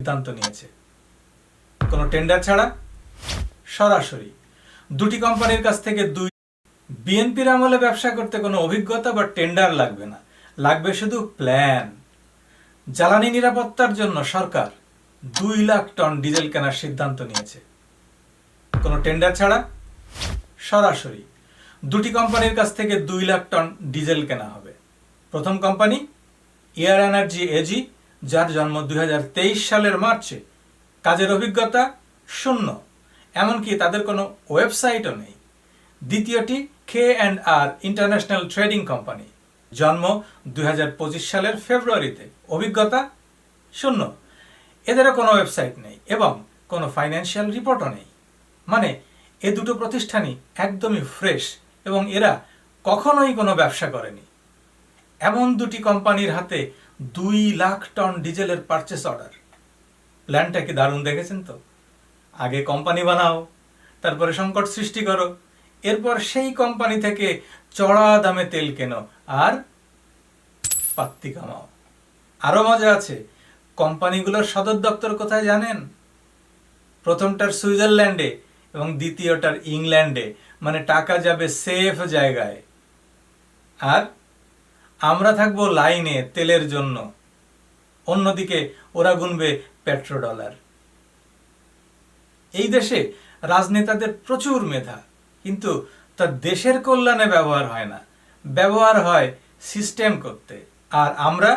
সিদ্ধান্ত নিয়েছে কোনো টেন্ডার ছাড়া সরাসরি দুটি কোম্পানির কাছ থেকে বিএনপির আমলে ব্যবসা করতে কোনো অভিজ্ঞতা বা টেন্ডার লাগবে না, লাগবে শুধু প্ল্যান। জ্বালানি নিরাপত্তার জন্য সরকার 2 লাখ টন ডিজেল কেনার সিদ্ধান্ত নিয়েছে কোনো টেন্ডার ছাড়া সরাসরি দুটি কোম্পানির কাছ থেকে 2 লাখ টন ডিজেল কেনা হবে। প্রথম কোম্পানি এয়ার এনার্জি এজি, যার জন্ম 2023 সালের মার্চে, কাজের অভিজ্ঞতা শূন্য, এমনকি তাদের কোনো ওয়েবসাইটও নেই। দ্বিতীয়টি K&R ইন্টারন্যাশনাল ট্রেডিং কোম্পানি, জন্ম 2025 সালের ফেব্রুয়ারিতে, অভিজ্ঞতা শূন্য, এদেরও কোনো ওয়েবসাইট নেই এবং কোনো ফাইন্যান্সিয়াল রিপোর্টও নেই। মানে এ দুটো প্রতিষ্ঠানই একদমই ফ্রেশ এবং এরা কখনোই কোনো ব্যবসা করেনি। এমন দুটি কোম্পানির হাতে 2 লাখ টন ডিজেলের পারচেস অর্ডার। প্ল্যানটা কি দারুণ দেখেছেন তো? আগে কোম্পানি বানাও, তারপরে সংকট সৃষ্টি করো, এরপর সেই কোম্পানি থেকে চড়া দামে তেল কেনো আর পাত্তি কামাও। আরো মজা আছে, কোম্পানিগুলোর সদর দপ্তর কোথায় জানেন? প্রথমটার সুইজারল্যান্ডে এবং দ্বিতীয়টার ইংল্যান্ডে, মানে টাকা যাবে সেফ জায়গায়। আর আমরা থাকবো লাইনে তেলের জন্য, অন্যদিকে ওরা গুনবে পেট্রোডলার। এই দেশে রাজনেতাদের প্রচুর মেধা, কিন্তু তা দেশের কল্যাণে ব্যবহার হয় না, ব্যবহার হয় সিস্টেম করতে। আর আমরা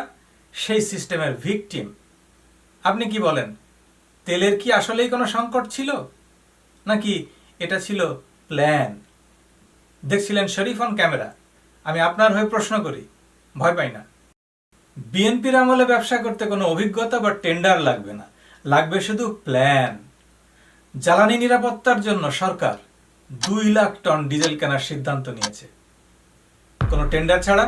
সেই সিস্টেমের ভিকটিম। আপনি কি বলেন, তেলের কি আসলেই কোনো সংকট ছিল, নাকি এটা ছিল প্ল্যান? দেখছিলেন শরীফ অন ক্যামেরা। আমি আপনার হয়ে প্রশ্ন করি, ভয় পাই না। বিএনপির আমলে ব্যবসা করতে কোনো অভিজ্ঞতা বা টেন্ডার লাগবে না, লাগবে শুধু প্ল্যান। জ্বালানি নিরাপত্তার জন্য সরকার 2 লাখ টন ডিজেল কেনার সিদ্ধান্ত নিয়েছে কোনো টেন্ডার ছাড়া